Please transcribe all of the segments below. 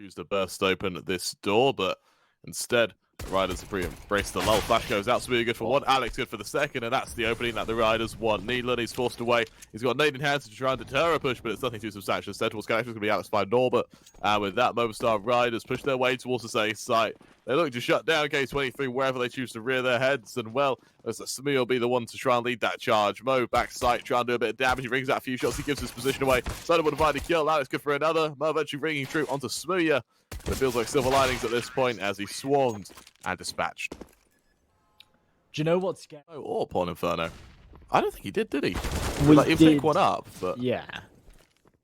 choose to burst open this door, but instead, Riders have embraced the lull. Flash goes out, Smoothie good for one, Alex good for the second, and that's the opening that the Riders want. Needland, he's forced away. He's got nade in hand to try and deter a push, but it's nothing too substantial. Instead, towards connection is going to be Alex by Norbert. And with that, Movistar Riders push their way towards the safe site. They look to shut down K23 wherever they choose to rear their heads, and well, as Smoothie will be the one to try and lead that charge. Mo back sight, trying to do a bit of damage. He rings out a few shots, he gives his position away. Soda will find a kill, Alex good for another. Mo eventually ringing true onto Smoothie. It feels like silver linings at this point as he swarmed and dispatched. Do you know what's scary? Oh, or Pawn Inferno. I don't think he did he? We like, he did pick one up, but yeah.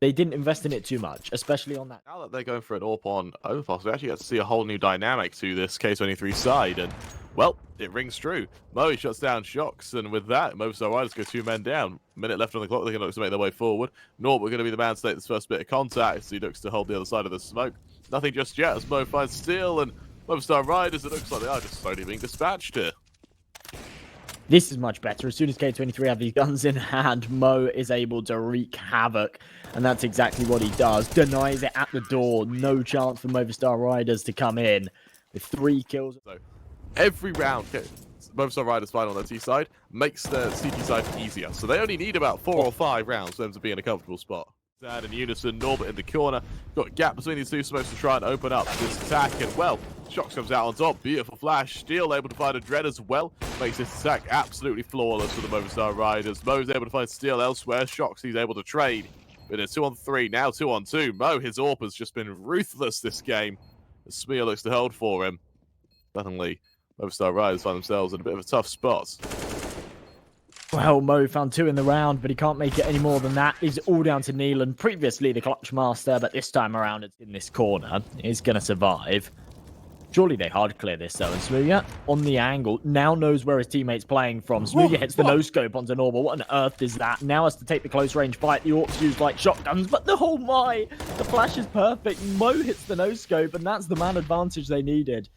They didn't invest in it too much, especially on that. Now that they're going for an AWP on Overpass, we actually get to see a whole new dynamic to this K23 side, and well, it rings true. Mo shuts down Shocks, and with that, Movistar Riders go 2 men down. Minute left on the clock, they're going to look to make their way forward. Norbert going to be the man to take this first bit of contact, so he looks to hold the other side of the smoke. Nothing just yet as Mo finds Steel, and Movistar Riders, it looks like they are just slowly being dispatched here. This is much better. As soon as K23 have these guns in hand, Mo is able to wreak havoc, and that's exactly what he does. Denies it at the door. No chance for Movistar Riders to come in with 3 kills. So, every round, Movistar Riders find on their T side makes the CT side easier. So they only need about 4 or 5 rounds for them to be in a comfortable spot. Sad in unison, Norbert in the corner. Got a gap between these two smokes to try and open up this attack. And well, Shocks comes out on top. Beautiful flash. Steel able to find a Dread as well. Makes this attack absolutely flawless for the Movistar Riders. Mo's able to find Steel elsewhere. Shocks, he's able to trade. But it's 2-on-3, now 2-on-2. Mo, his AWP has just been ruthless this game. The Smear looks to hold for him. Suddenly, Movistar Riders find themselves in a bit of a tough spot. Well, Mo found 2 in the round, but he can't make it any more than that. He's all down to Neelan, previously the clutch master, but this time around it's in this corner. He's going to survive. Surely they hard clear this though, and Smoothie on the angle now knows where his teammate's playing from. Smoothie hits the no-scope onto Norbert. What on earth is that? Now has to take the close range fight. The Orcs used like shotguns, but the the flash is perfect. Mo hits the no-scope, and that's the man advantage they needed.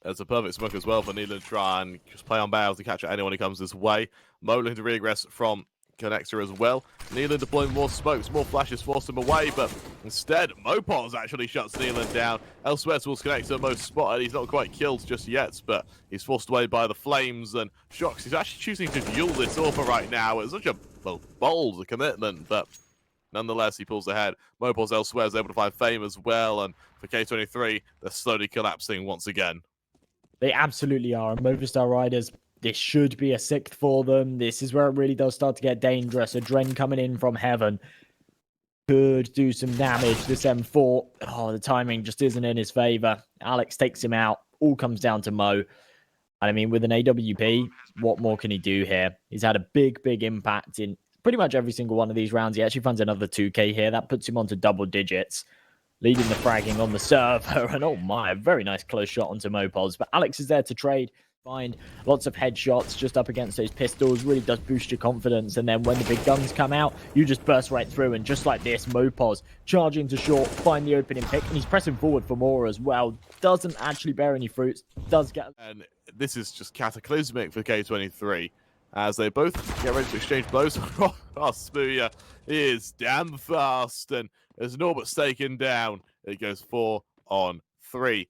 There's a perfect smoke as well for Needland to try and just play on barrels to catch anyone who comes this way. Mo looking to regress from Connector as well. Needland deploying more smokes, more flashes forced him away, but instead, Mopos actually shuts Needland down. Elsewhere towards Connector, Mo's spotted. He's not quite killed just yet, but he's forced away by the flames, and Shocks, he's actually choosing to duel this offer right now. It's such a bold commitment, but nonetheless, he pulls ahead. Mopos elsewhere is able to find Fame as well, and for K23, they're slowly collapsing once again. They absolutely are. And Movistar Riders, this should be a 6th for them. This is where it really does start to get dangerous. A Dren coming in from heaven could do some damage. This M4, the timing just isn't in his favor. Alex takes him out. All comes down to Mo. And I mean, with an AWP, what more can he do here? He's had a big impact in pretty much every single one of these rounds. He actually finds another 2K here. That puts him onto double digits, leading the fragging on the server. And oh my, a very nice close shot onto Mopos. But Alex is there to trade, find lots of headshots just up against those pistols. Really does boost your confidence. And then when the big guns come out, you just burst right through. And just like this, Mopos charging to short, find the opening pick. And he's pressing forward for more as well. Doesn't actually bear any fruits. Does get... And this is just cataclysmic for K23. As they both get ready to exchange blows. Smoothie is damn fast, and as Norbert's taken down, it goes 4-on-3.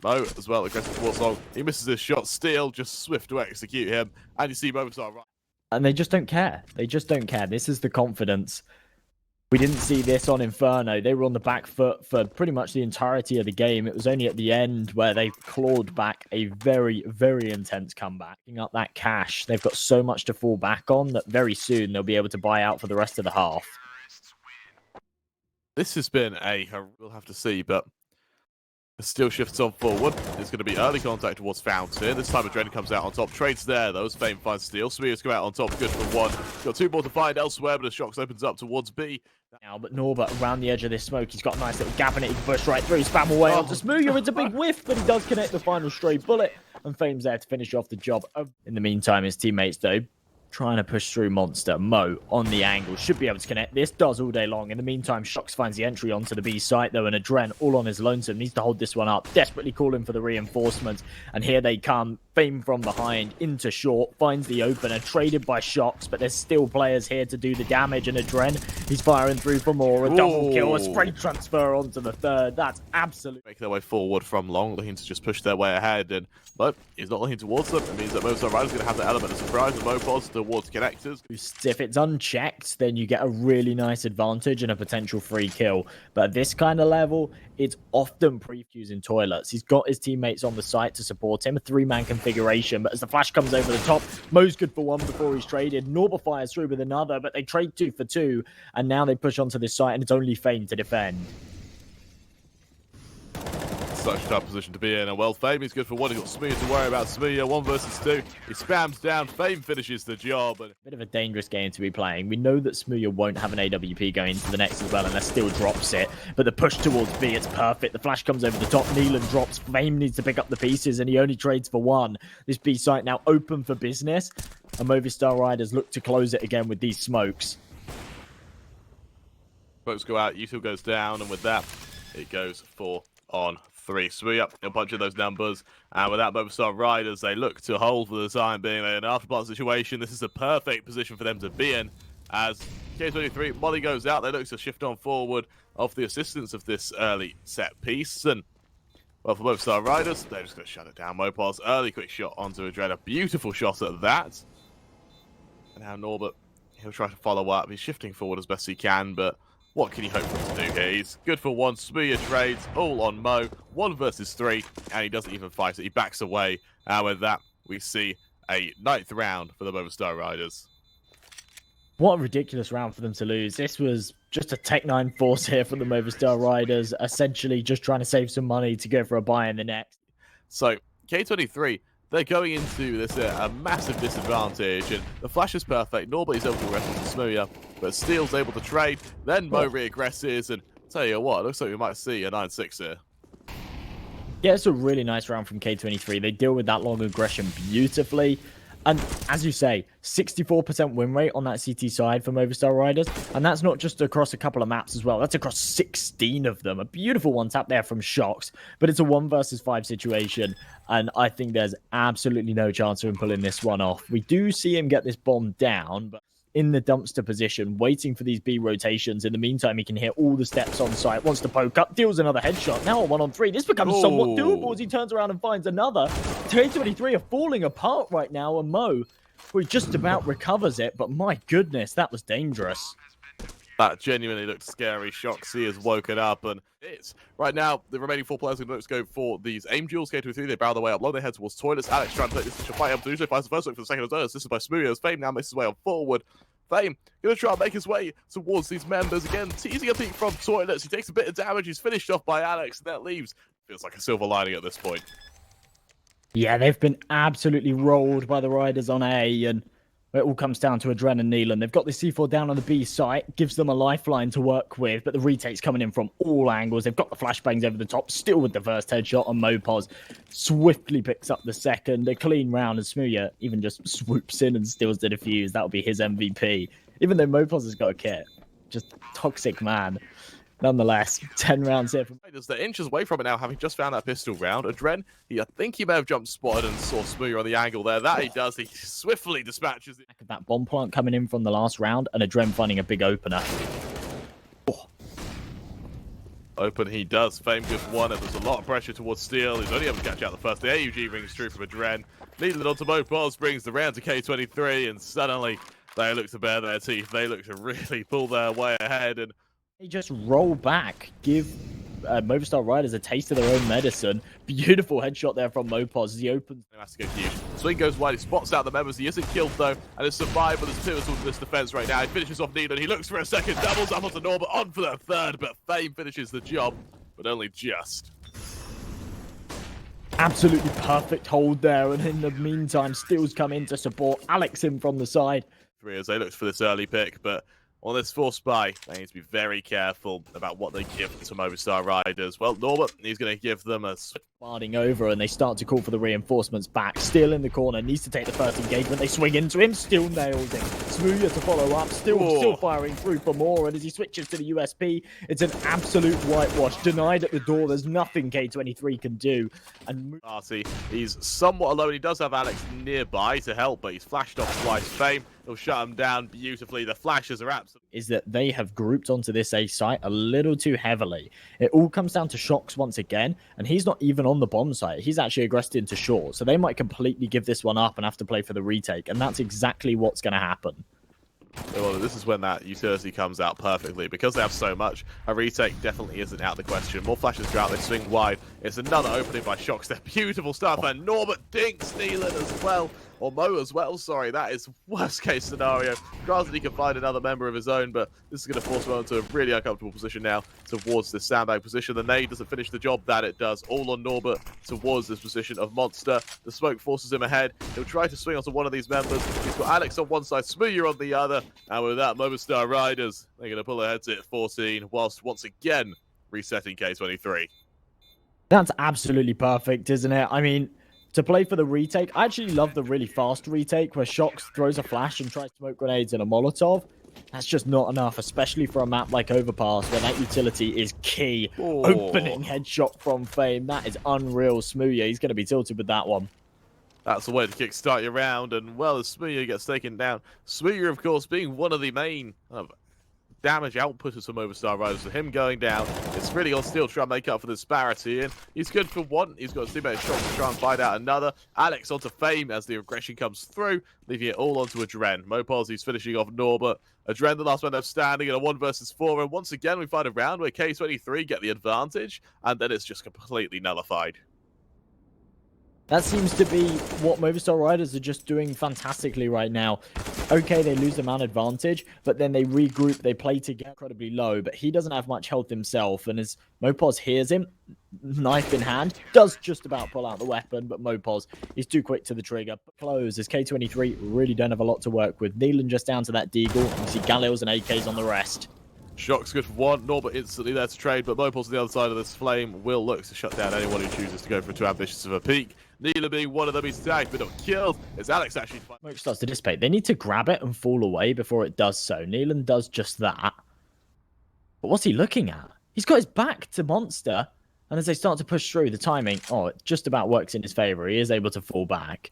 Mo as well, aggressive towards long. He misses his shot. Steel just swift to execute him, and you see Movistar right. And they just don't care. They just don't care. This is the confidence. We didn't see this on Inferno. They were on the back foot for pretty much the entirety of the game. It was only at the end where they clawed back a very intense comeback. Picking up that cash, they've got so much to fall back on that very soon they'll be able to buy out for the rest of the half. This has been we'll have to see, but the Steel shifts on forward. There's going to be early contact towards Fountain. This time Adrenaline comes out on top. Trades there, though, as Fame finds Steel. Smears come out on top, good for 1. Got 2 more to find elsewhere, but as Shocks opens up towards B. Now, but Norbert around the edge of this smoke, he's got a nice little gap in it. He can push right through, spam away onto Smoothie. It's a big whiff, but he does connect the final stray bullet, and Fame's there to finish off the job. In the meantime, his teammates, though, trying to push through Monster. Mo on the angle, should be able to connect. This does all day long. In the meantime, Shox finds the entry onto the B site though, and Adren all on his lonesome needs to hold this one up, desperately calling for the reinforcements, and here they come. Fame from behind into short, finds the opener, traded by Shox, but there's still players here to do the damage, and Adren, he's firing through for more. A double kill, a spray transfer onto the third. That's absolute. Make their way forward from long, looking to just push their way ahead, and but he's not looking towards them. It means that Movistar Riders going to have the element of surprise, and Mopos towards connectors. If it's unchecked, then you get a really nice advantage and a potential free kill. But at this kind of level, it's often prefusing toilets. He's got his teammates on the site to support him, a three-man configuration. But as the flash comes over the top, Mo's good for one before he's traded. Norba fires through with another, but they trade 2 for 2. And now they push onto this site, and it's only Fame to defend. Such a tough position to be in. And well, Fame is good for one. He's got Smooya to worry about. Smooya 1 versus 2. He spams down. Fame finishes the job. And bit of a dangerous game to be playing. We know that Smooya won't have an AWP going into the next as well, unless still drops it. But the push towards B, it's perfect. The flash comes over the top. Neelan drops. Fame needs to pick up the pieces, and he only trades for 1. This B site now open for business. And Movistar Riders look to close it again with these smokes. Smokes go out. Util goes down. And with that, it goes 4 on 3. Smooya, a bunch of those numbers, and with that, Movistar Riders, they look to hold for the time being. They're in an afterpart situation. This is a perfect position for them to be in. As K23, Molly goes out, they look to shift on forward off the assistance of this early set piece. And, well, for Movistar Riders, they're just going to shut it down. Mopos, early quick shot onto Adren. A beautiful shot at that. And now Norbert, he'll try to follow up. He's shifting forward as best he can, but what can you hope for him to do here? He's good for 1. Smooya trades all on Mo. 1 versus 3, and he doesn't even fight it. He backs away. And with that, we see a 9th round for the Movistar Riders. What a ridiculous round for them to lose. This was just a Tech 9 force here for the Movistar Riders, essentially just trying to save some money to go for a buy in the next. So, K23, they're going into this a massive disadvantage, and the flash is perfect. Nobody's able to wrestle with Smooya, but Steel's able to trade. Then Mo reaggresses, and tell you what, it looks like we might see a 9-6 here. Yeah, it's a really nice round from K23. They deal with that long aggression beautifully. And as you say, 64% win rate on that CT side for Movistar Riders. And that's not just across a couple of maps as well. That's across 16 of them. A beautiful one tap there from Shox. But it's a 1 versus 5 situation. And I think there's absolutely no chance of him pulling this one off. We do see him get this bomb down, but in the dumpster position, waiting for these B rotations. In the meantime, he can hear all the steps on site, wants to poke up, deals another headshot. Now on 1-on-3, this becomes somewhat doable as he turns around and finds another. K23 are falling apart right now, and Mo, well, he just about recovers it, but my goodness, that was dangerous. That genuinely looked scary. Shoxy has woken up, and it's right now the remaining 4 players are going to go for these aim duels. K23, they barrel their way up low, they head towards toilets. Alex trying to take this to fight up to usually finds the first look for the second as well. This is by Smooya as Fame now makes his way on forward. Fame going to try and make his way towards these members again, teasing a peek from toilets. He takes a bit of damage. He's finished off by Alex, and that leaves. Feels like a silver lining at this point. Yeah, they've been absolutely rolled by the Riders on A, and it all comes down to Adren and Neelan. They've got the C4 down on the B site, gives them a lifeline to work with, but the retake's coming in from all angles. They've got the flashbangs over the top, still with the first headshot on Mopos. Swiftly picks up the second. A clean round, and Smooya even just swoops in and steals the defuse. That'll be his MVP. Even though Mopos has got a kit. Just toxic man. Nonetheless, 10 rounds here. They're inches away from it now, having just found that pistol round. Adren, I think he may have jumped spotted and saw Smooya on the angle there. That he does. He swiftly dispatches it. That bomb plant coming in from the last round, and Adren finding a big opener. Oh. Open he does. Fame just won it. There's a lot of pressure towards Steel. He's only able to catch out the first. The AUG rings true from Adren. Leading onto Mopos, brings the round to K23, and suddenly they look to bare their teeth. They look to really pull their way ahead, and they just roll back, give Movistar Riders a taste of their own medicine. Beautiful headshot there from Mopos as he opens. He has to go huge. Swing goes wide, he spots out the members. He isn't killed though, and has survived with his pivotal to this defense right now. He finishes off Neelan. He looks for a second, doubles up onto Norbert, on for the third, but Fame finishes the job, but only just. Absolutely perfect hold there, and in the meantime, Steel's come in to support Alex in from the side. As they looked for this early pick, but on this force buy, they need to be very careful about what they give to Movistar Riders. Well, Norbert, he's going to give them a Barding over, and they start to call for the reinforcements back. Still in the corner, needs to take the first engagement. They swing into him, still nails him. Smooya to follow up, still firing through for more. And as he switches to the USP, it's an absolute whitewash. Denied at the door. There's nothing K23 can do. And party, he's somewhat alone. He does have Alex nearby to help, but he's flashed off twice. Fame, he'll shut him down beautifully. The flashes are absolutely. Is that they have grouped onto this A site a little too heavily. It all comes down to Shox once again, and he's not even on the bomb site. He's actually aggressed into short, so they might completely give this one up and have to play for the retake, and that's exactly what's going to happen. Well, this is when that utility comes out perfectly. Because they have so much, a retake definitely isn't out of the question. More flashes go out, they swing wide. It's another opening by Shox. They're beautiful stuff, and Norbert dinks Neelan as well. Or Mo as well, sorry. That is worst case scenario. Granted, he can find another member of his own, but this is going to force Mo into a really uncomfortable position now towards this sandbag position. The nade doesn't finish the job that it does. All on Norbert towards this position of Monster. The smoke forces him ahead. He'll try to swing onto one of these members. He's got Alex on one side, Smooya on the other. And with that, Movistar Riders, they're going to pull ahead to 14, whilst once again resetting K23. That's absolutely perfect, isn't it? I mean, to play for the retake, I actually love the really fast retake where Shox throws a flash and tries smoke grenades and a Molotov. That's just not enough, especially for a map like Overpass where that utility is key. Opening headshot from Fame. That is unreal. Smooya, he's going to be tilted with that one. That's the way to kickstart your round, and well, as Smooya gets taken down, Smooya, of course, being one of the main damage outputters for Movistar Riders, so him going down, it's really on Steel to try and make up for the disparity, and he's good for one. He's got a teammate shot to try and find out another. Alex onto Fame as the aggression comes through, leaving it all onto Adren. Mopaz, he's finishing off Norbert. Adren, the last man left standing in a 1 versus 4, and once again, we find a round where K23 get the advantage, and then it's just completely nullified. That seems to be what Movistar Riders are just doing fantastically right now. Okay, they lose the man advantage, but then they regroup, they play together incredibly low, but he doesn't have much health himself, and as Mopaz hears him, knife in hand, does just about pull out the weapon, but Mopaz is too quick to the trigger. Close, as K23 really don't have a lot to work with. Neelan just down to that deagle, and you see Galils and AKs on the rest. Shox good for one. Norbert instantly there to trade, but Mopaz on the other side of this flame will look to shut down anyone who chooses to go for too ambitious of a peak. Neelan being one of them, he's tagged but not killed. As Alex actually smoke starts to dissipate. They need to grab it and fall away before it does so. Neelan does just that. But what's he looking at? He's got his back to Monster, and as they start to push through, the timing, it just about works in his favor. He is able to fall back.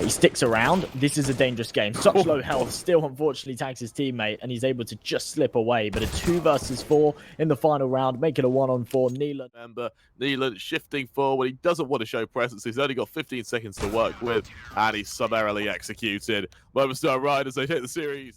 He sticks around. This is a dangerous game. Such low health. Still, unfortunately, tags his teammate, and he's able to just slip away. But a 2 versus 4 in the final round, make it a 1-on-4. Neelan. Remember, Neelan shifting forward. He doesn't want to show presence. He's only got 15 seconds to work with, and he's summarily executed. Movistar Riders, they hit the series.